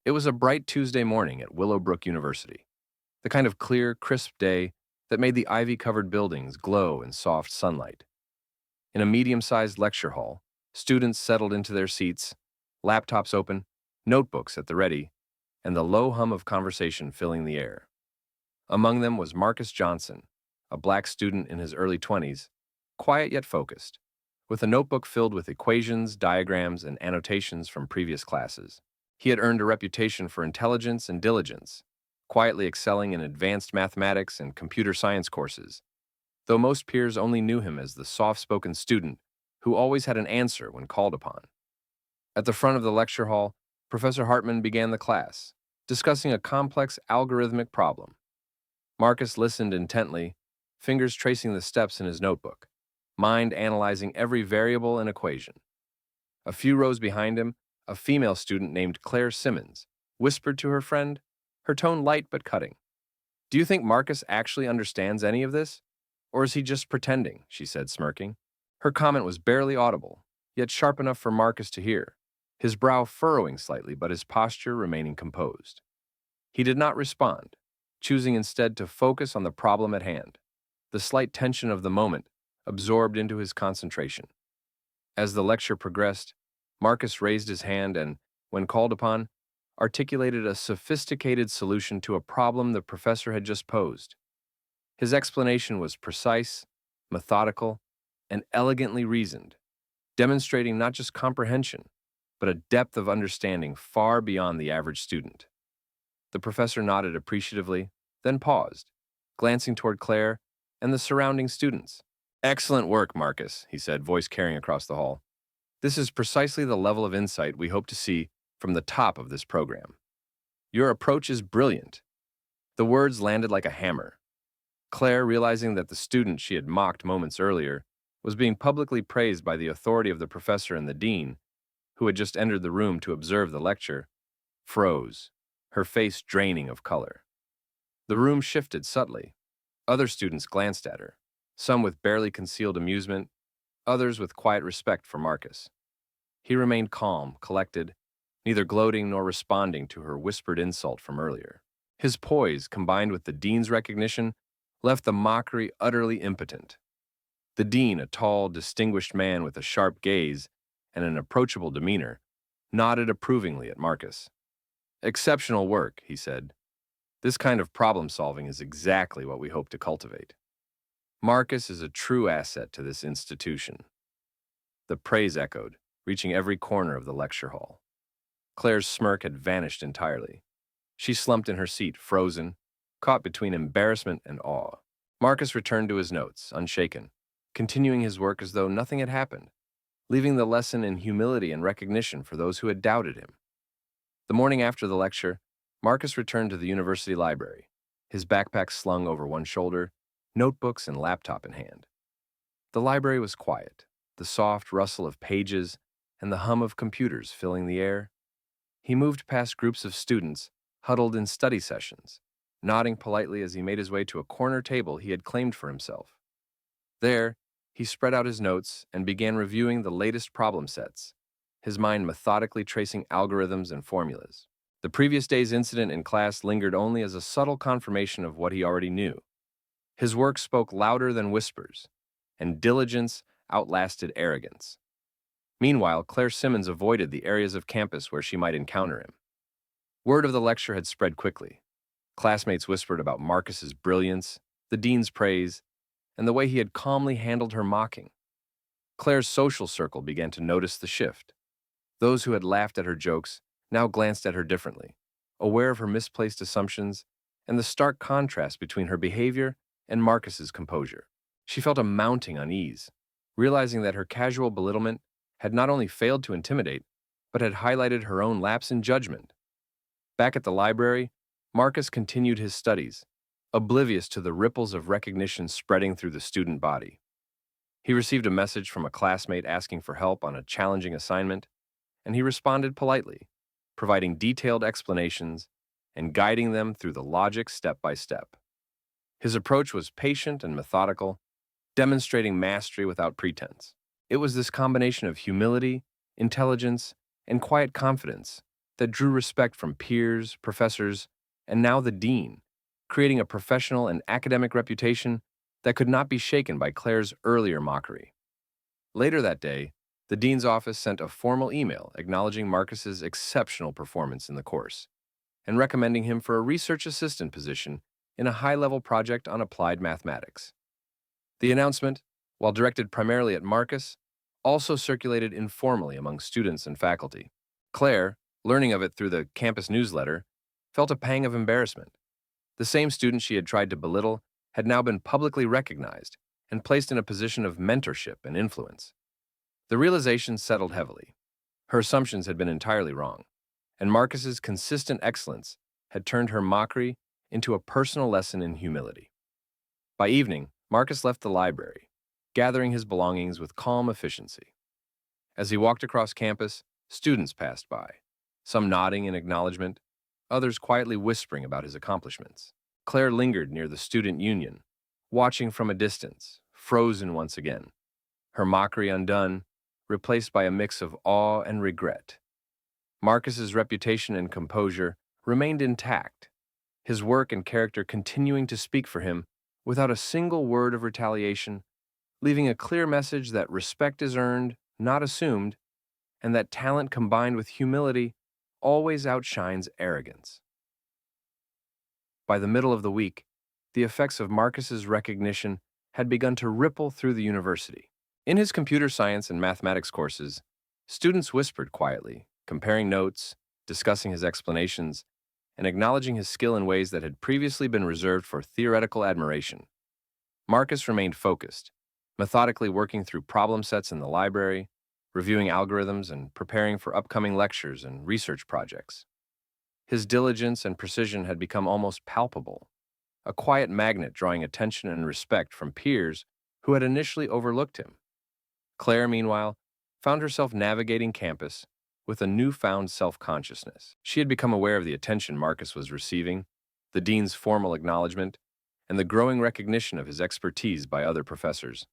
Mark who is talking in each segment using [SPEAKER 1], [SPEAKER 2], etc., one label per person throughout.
[SPEAKER 1] It was a bright Tuesday morning at Willowbrook University, the kind of clear, crisp day that made the ivy-covered buildings glow in soft sunlight. In a medium-sized lecture hall, students settled into their seats, laptops open, notebooks at the ready, and the low hum of conversation filling the air. Among them was Marcus Johnson, a black student in his early 20s, quiet yet focused, with a notebook filled with equations, diagrams, and annotations from previous classes. He had earned a reputation for intelligence and diligence, quietly excelling in advanced mathematics and computer science courses, though most peers only knew him as the soft-spoken student who always had an answer when called upon. At the front of the lecture hall, Professor Hartman began the class, discussing a complex algorithmic problem. Marcus listened intently, fingers tracing the steps in his notebook, mind analyzing every variable and equation. A few rows behind him, a female student named Claire Simmons whispered to her friend, her tone light but cutting. "Do you think Marcus actually understands any of this? Or is he just pretending?" she said, smirking. Her comment was barely audible, yet sharp enough for Marcus to hear, his brow furrowing slightly but his posture remaining composed. He did not respond, choosing instead to focus on the problem at hand, the slight tension of the moment absorbed into his concentration. As the lecture progressed, Marcus raised his hand and, when called upon, articulated a sophisticated solution to a problem the professor had just posed. His explanation was precise, methodical, and elegantly reasoned, demonstrating not just comprehension, but a depth of understanding far beyond the average student. The professor nodded appreciatively, then paused, glancing toward Claire and the surrounding students. "Excellent work, Marcus," he said, voice carrying across the hall. "This is precisely the level of insight we hope to see from the top of this program. Your approach is brilliant." The words landed like a hammer. Claire, realizing that the student she had mocked moments earlier was being publicly praised by the authority of the professor and the dean, who had just entered the room to observe the lecture, froze, her face draining of color. The room shifted subtly. Other students glanced at her, some with barely concealed amusement, others with quiet respect for Marcus. He remained calm, collected, neither gloating nor responding to her whispered insult from earlier. His poise, combined with the dean's recognition, left the mockery utterly impotent. The dean, a tall, distinguished man with a sharp gaze and an approachable demeanor, nodded approvingly at Marcus. "Exceptional work," he said. "This kind of problem-solving is exactly what we hope to cultivate. Marcus is a true asset to this institution." The praise echoed, reaching every corner of the lecture hall. Claire's smirk had vanished entirely. She slumped in her seat, frozen, caught between embarrassment and awe. Marcus returned to his notes, unshaken, continuing his work as though nothing had happened, leaving the lesson in humility and recognition for those who had doubted him. The morning after the lecture, Marcus returned to the university library, his backpack slung over one shoulder, notebooks and laptop in hand. The library was quiet, the soft rustle of pages and the hum of computers filling the air. He moved past groups of students huddled in study sessions, nodding politely as he made his way to a corner table he had claimed for himself. There, he spread out his notes and began reviewing the latest problem sets, his mind methodically tracing algorithms and formulas. The previous day's incident in class lingered only as a subtle confirmation of what he already knew. His work spoke louder than whispers, and diligence outlasted arrogance. Meanwhile, Claire Simmons avoided the areas of campus where she might encounter him. Word of the lecture had spread quickly. Classmates whispered about Marcus's brilliance, the dean's praise, and the way he had calmly handled her mocking. Claire's social circle began to notice the shift. Those who had laughed at her jokes now glanced at her differently, aware of her misplaced assumptions and the stark contrast between her behavior and Marcus's composure. She felt a mounting unease, realizing that her casual belittlement had not only failed to intimidate, but had highlighted her own lapse in judgment. Back at the library, Marcus continued his studies, oblivious to the ripples of recognition spreading through the student body. He received a message from a classmate asking for help on a challenging assignment, and he responded politely, providing detailed explanations and guiding them through the logic step by step. His approach was patient and methodical, demonstrating mastery without pretense. It was this combination of humility, intelligence, and quiet confidence that drew respect from peers, professors, and now the dean, creating a professional and academic reputation that could not be shaken by Claire's earlier mockery. Later that day, the dean's office sent a formal email acknowledging Marcus's exceptional performance in the course and recommending him for a research assistant position in a high-level project on applied mathematics. The announcement, while directed primarily at Marcus, also circulated informally among students and faculty. Claire, learning of it through the campus newsletter, felt a pang of embarrassment. The same student she had tried to belittle had now been publicly recognized and placed in a position of mentorship and influence. The realization settled heavily. Her assumptions had been entirely wrong, and Marcus's consistent excellence had turned her mockery into a personal lesson in humility. By evening, Marcus left the library, gathering his belongings with calm efficiency. As he walked across campus, students passed by, some nodding in acknowledgement, others quietly whispering about his accomplishments. Claire lingered near the student union, watching from a distance, frozen once again, her mockery undone, replaced by a mix of awe and regret. Marcus's reputation and composure remained intact, his work and character continuing to speak for him without a single word of retaliation, leaving a clear message that respect is earned, not assumed, and that talent combined with humility always outshines arrogance. By the middle of the week, the effects of Marcus's recognition had begun to ripple through the university. In his computer science and mathematics courses, students whispered quietly, comparing notes, discussing his explanations, and acknowledging his skill in ways that had previously been reserved for theoretical admiration. Marcus remained focused, methodically working through problem sets in the library, reviewing algorithms, and preparing for upcoming lectures and research projects. His diligence and precision had become almost palpable, a quiet magnet drawing attention and respect from peers who had initially overlooked him. Claire, meanwhile, found herself navigating campus with a newfound self-consciousness. She had become aware of the attention Marcus was receiving, the dean's formal acknowledgement, and the growing recognition of his expertise by other professors.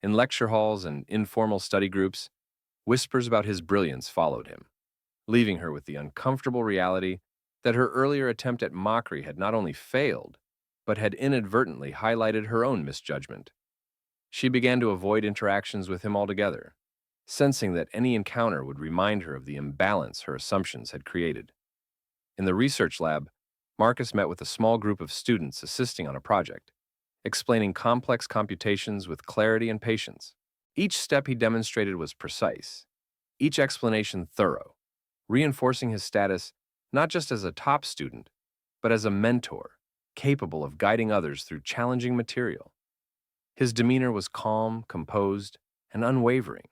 [SPEAKER 1] In lecture halls and informal study groups, whispers about his brilliance followed him, leaving her with the uncomfortable reality that her earlier attempt at mockery had not only failed, but had inadvertently highlighted her own misjudgment. She began to avoid interactions with him altogether, sensing that any encounter would remind her of the imbalance her assumptions had created. In the research lab, Marcus met with a small group of students assisting on a project, explaining complex computations with clarity and patience. Each step he demonstrated was precise, each explanation thorough, reinforcing his status not just as a top student, but as a mentor, capable of guiding others through challenging material. His demeanor was calm, composed, and unwavering,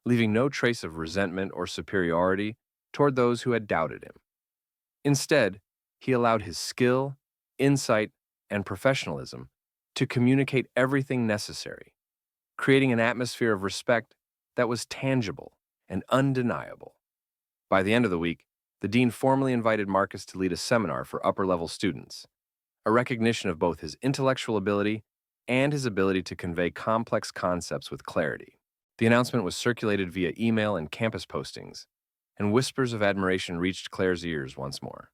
[SPEAKER 1] leaving no trace of resentment or superiority toward those who had doubted him. Instead, he allowed his skill, insight, and professionalism to communicate everything necessary, creating an atmosphere of respect that was tangible and undeniable. By the end of the week, the dean formally invited Marcus to lead a seminar for upper-level students, a recognition of both his intellectual ability and his ability to convey complex concepts with clarity. The announcement was circulated via email and campus postings, and whispers of admiration reached Claire's ears once more.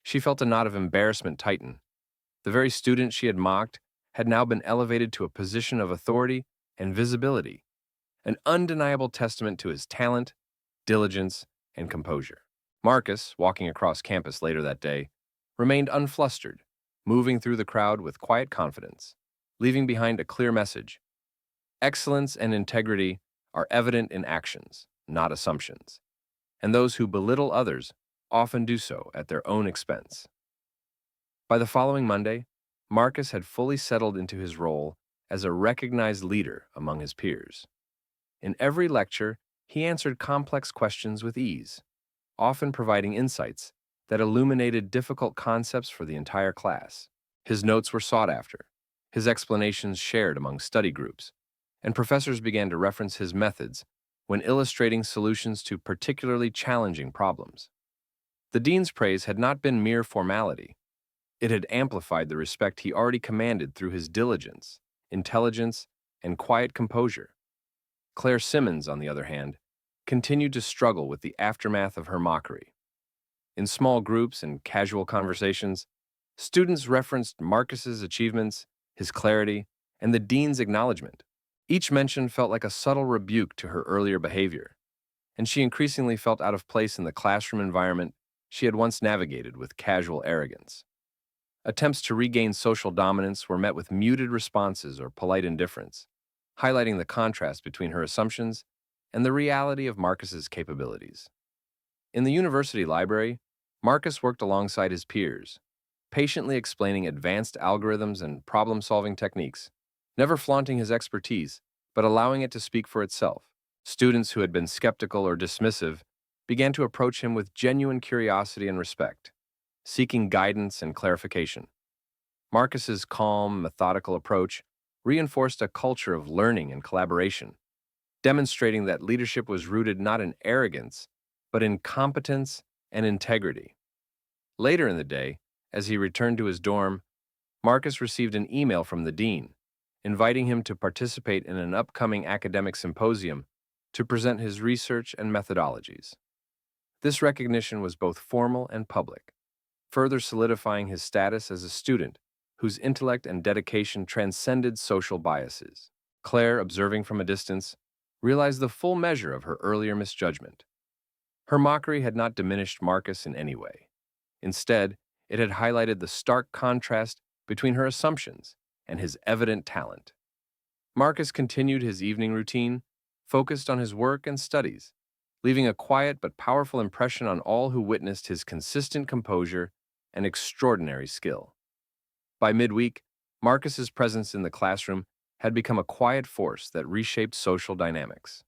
[SPEAKER 1] She felt a knot of embarrassment tighten. The very student she had mocked had now been elevated to a position of authority and visibility, an undeniable testament to his talent, diligence, and composure. Marcus, walking across campus later that day, remained unflustered, moving through the crowd with quiet confidence, leaving behind a clear message. Excellence and integrity are evident in actions, not assumptions, and those who belittle others often do so at their own expense. By the following Monday, Marcus had fully settled into his role as a recognized leader among his peers. In every lecture, he answered complex questions with ease, often providing insights that illuminated difficult concepts for the entire class. His notes were sought after, his explanations shared among study groups, and professors began to reference his methods when illustrating solutions to particularly challenging problems. The dean's praise had not been mere formality. It had amplified the respect he already commanded through his diligence, intelligence, and quiet composure. Claire Simmons, on the other hand, continued to struggle with the aftermath of her mockery. In small groups and casual conversations, students referenced Marcus's achievements, his clarity, and the dean's acknowledgement. Each mention felt like a subtle rebuke to her earlier behavior, and she increasingly felt out of place in the classroom environment she had once navigated with casual arrogance. Attempts to regain social dominance were met with muted responses or polite indifference, highlighting the contrast between her assumptions and the reality of Marcus's capabilities. In the university library, Marcus worked alongside his peers, patiently explaining advanced algorithms and problem-solving techniques, never flaunting his expertise, but allowing it to speak for itself. Students who had been skeptical or dismissive began to approach him with genuine curiosity and respect, seeking guidance and clarification. Marcus's calm, methodical approach reinforced a culture of learning and collaboration, demonstrating that leadership was rooted not in arrogance, but in competence and integrity. Later in the day, as he returned to his dorm, Marcus received an email from the dean, inviting him to participate in an upcoming academic symposium to present his research and methodologies. This recognition was both formal and public, further solidifying his status as a student whose intellect and dedication transcended social biases. Claire, observing from a distance, realized the full measure of her earlier misjudgment. Her mockery had not diminished Marcus in any way. Instead, it had highlighted the stark contrast between her assumptions and his evident talent. Marcus continued his evening routine, focused on his work and studies, leaving a quiet but powerful impression on all who witnessed his consistent composure and extraordinary skill. By midweek, Marcus's presence in the classroom had become a quiet force that reshaped social dynamics.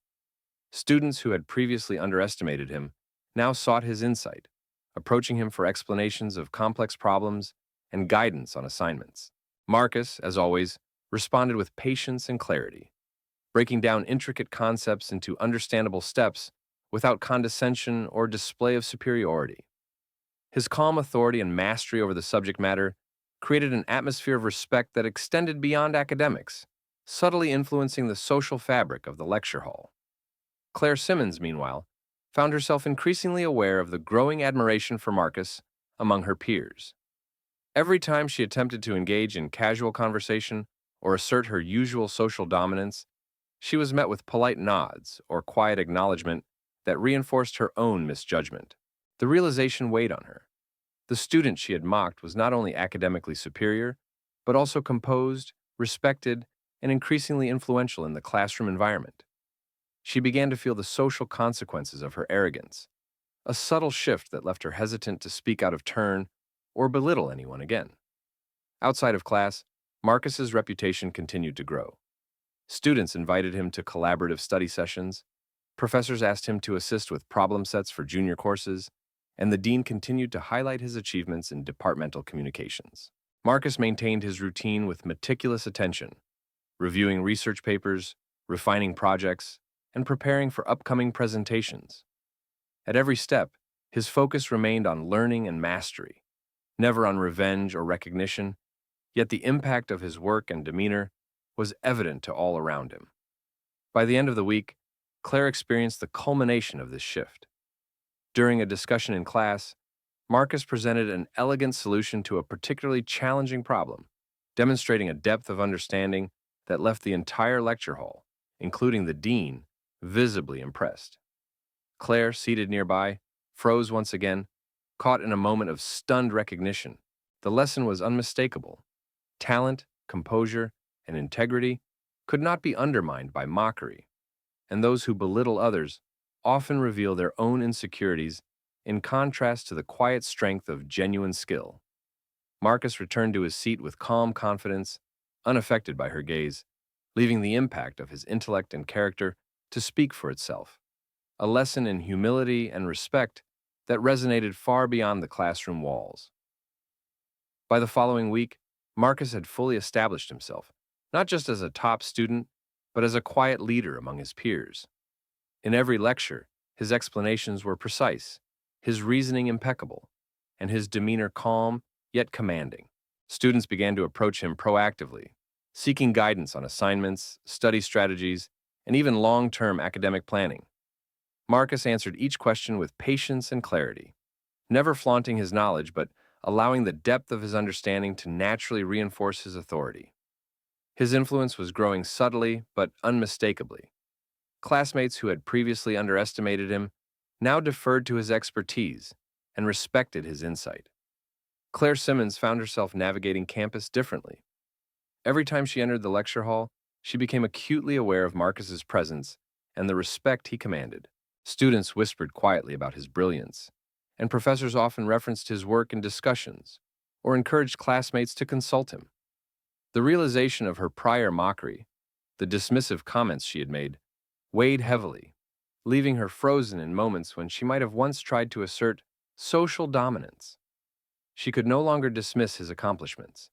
[SPEAKER 1] Students who had previously underestimated him now sought his insight, approaching him for explanations of complex problems and guidance on assignments. Marcus, as always, responded with patience and clarity, breaking down intricate concepts into understandable steps without condescension or display of superiority. His calm authority and mastery over the subject matter created an atmosphere of respect that extended beyond academics, subtly influencing the social fabric of the lecture hall. Claire Simmons, meanwhile, found herself increasingly aware of the growing admiration for Marcus among her peers. Every time she attempted to engage in casual conversation or assert her usual social dominance, she was met with polite nods or quiet acknowledgement that reinforced her own misjudgment. The realization weighed on her. The student she had mocked was not only academically superior, but also composed, respected, and increasingly influential in the classroom environment. She began to feel the social consequences of her arrogance, a subtle shift that left her hesitant to speak out of turn or belittle anyone again. Outside of class, Marcus's reputation continued to grow. Students invited him to collaborative study sessions, professors asked him to assist with problem sets for junior courses, and the dean continued to highlight his achievements in departmental communications. Marcus maintained his routine with meticulous attention, reviewing research papers, refining projects, and preparing for upcoming presentations. At every step, his focus remained on learning and mastery, never on revenge or recognition, yet the impact of his work and demeanor was evident to all around him. By the end of the week, Claire experienced the culmination of this shift. During a discussion in class, Marcus presented an elegant solution to a particularly challenging problem, demonstrating a depth of understanding that left the entire lecture hall, including the dean, visibly impressed. Claire, seated nearby, froze once again, caught in a moment of stunned recognition. The lesson was unmistakable. Talent, composure, and integrity could not be undermined by mockery, and those who belittle others often reveal their own insecurities in contrast to the quiet strength of genuine skill. Marcus returned to his seat with calm confidence, unaffected by her gaze, leaving the impact of his intellect and character to speak for itself, a lesson in humility and respect that resonated far beyond the classroom walls. By the following week, Marcus had fully established himself, not just as a top student, but as a quiet leader among his peers. In every lecture, his explanations were precise, his reasoning impeccable, and his demeanor calm yet commanding. Students began to approach him proactively, seeking guidance on assignments, study strategies, and even long-term academic planning. Marcus answered each question with patience and clarity, never flaunting his knowledge but allowing the depth of his understanding to naturally reinforce his authority. His influence was growing subtly but unmistakably. Classmates who had previously underestimated him now deferred to his expertise and respected his insight. Claire Simmons found herself navigating campus differently. Every time she entered the lecture hall, she became acutely aware of Marcus's presence and the respect he commanded. Students whispered quietly about his brilliance, and professors often referenced his work in discussions or encouraged classmates to consult him. The realization of her prior mockery, the dismissive comments she had made, weighed heavily, leaving her frozen in moments when she might have once tried to assert social dominance. She could no longer dismiss his accomplishments.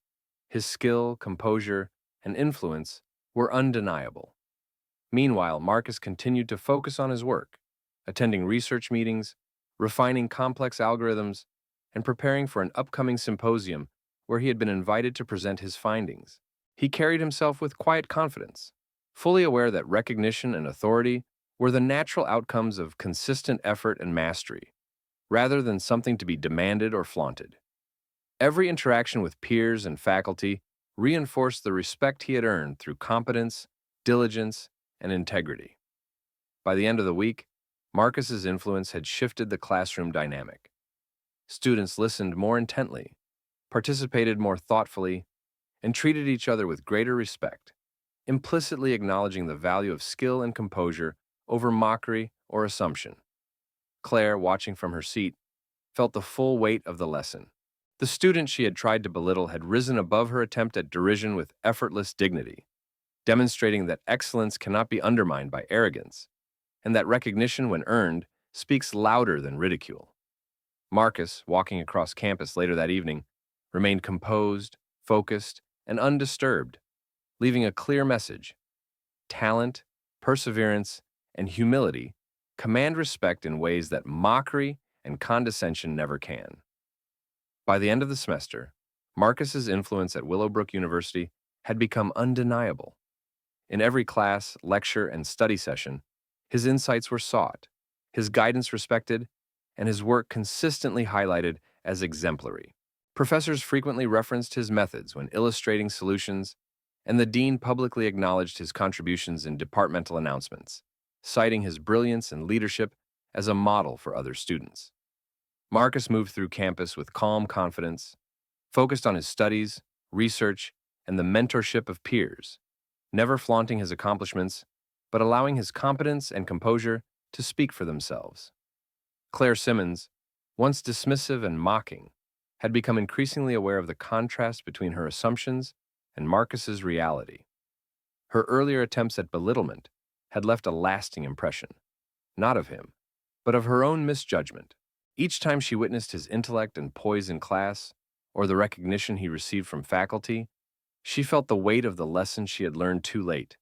[SPEAKER 1] His skill, composure, and influence were undeniable. Meanwhile, Marcus continued to focus on his work, attending research meetings, refining complex algorithms, and preparing for an upcoming symposium where he had been invited to present his findings. He carried himself with quiet confidence, fully aware that recognition and authority were the natural outcomes of consistent effort and mastery, rather than something to be demanded or flaunted. Every interaction with peers and faculty reinforced the respect he had earned through competence, diligence, and integrity. By the end of the week, Marcus's influence had shifted the classroom dynamic. Students listened more intently, participated more thoughtfully, and treated each other with greater respect, implicitly acknowledging the value of skill and composure over mockery or assumption. Claire, watching from her seat, felt the full weight of the lesson. The student she had tried to belittle had risen above her attempt at derision with effortless dignity, demonstrating that excellence cannot be undermined by arrogance, and that recognition, when earned, speaks louder than ridicule. Marcus, walking across campus later that evening, remained composed, focused, and undisturbed, leaving a clear message. Talent, perseverance, and humility command respect in ways that mockery and condescension never can. By the end of the semester, Marcus's influence at Willowbrook University had become undeniable. In every class, lecture, and study session, his insights were sought, his guidance respected, and his work consistently highlighted as exemplary. Professors frequently referenced his methods when illustrating solutions, and the dean publicly acknowledged his contributions in departmental announcements, citing his brilliance and leadership as a model for other students. Marcus moved through campus with calm confidence, focused on his studies, research, and the mentorship of peers, never flaunting his accomplishments, but allowing his competence and composure to speak for themselves. Claire Simmons, once dismissive and mocking, had become increasingly aware of the contrast between her assumptions and Marcus's reality. Her earlier attempts at belittlement had left a lasting impression, not of him, but of her own misjudgment. Each time she witnessed his intellect and poise in class, or the recognition he received from faculty, she felt the weight of the lesson she had learned too late.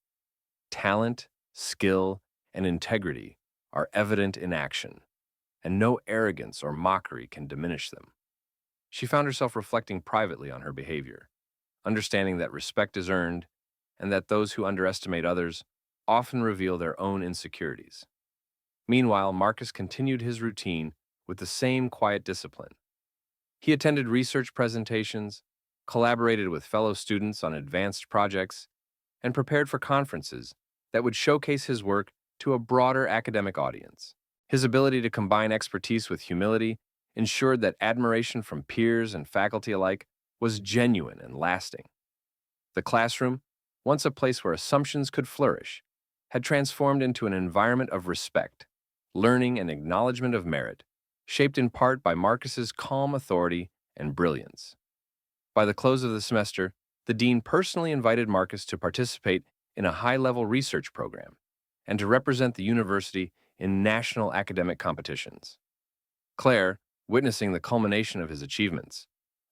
[SPEAKER 1] Talent, skill, and integrity are evident in action, and no arrogance or mockery can diminish them. She found herself reflecting privately on her behavior, understanding that respect is earned, and that those who underestimate others often reveal their own insecurities. Meanwhile, Marcus continued his routine with the same quiet discipline. He attended research presentations, collaborated with fellow students on advanced projects, and prepared for conferences that would showcase his work to a broader academic audience. His ability to combine expertise with humility ensured that admiration from peers and faculty alike was genuine and lasting. The classroom, once a place where assumptions could flourish, had transformed into an environment of respect, learning, and acknowledgement of merit, shaped in part by Marcus's calm authority and brilliance. By the close of the semester, the dean personally invited Marcus to participate in a high-level research program and to represent the university in national academic competitions. Claire, witnessing the culmination of his achievements,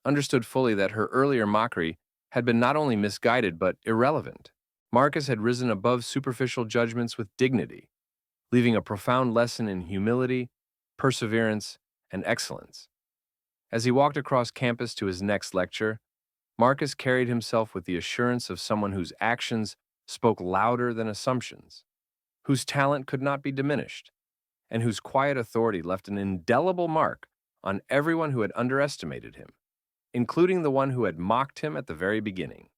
[SPEAKER 1] understood fully that her earlier mockery had been not only misguided but irrelevant. Marcus had risen above superficial judgments with dignity, leaving a profound lesson in humility, perseverance, and excellence. As he walked across campus to his next lecture, Marcus carried himself with the assurance of someone whose actions spoke louder than assumptions, whose talent could not be diminished, and whose quiet authority left an indelible mark on everyone who had underestimated him, including the one who had mocked him at the very beginning.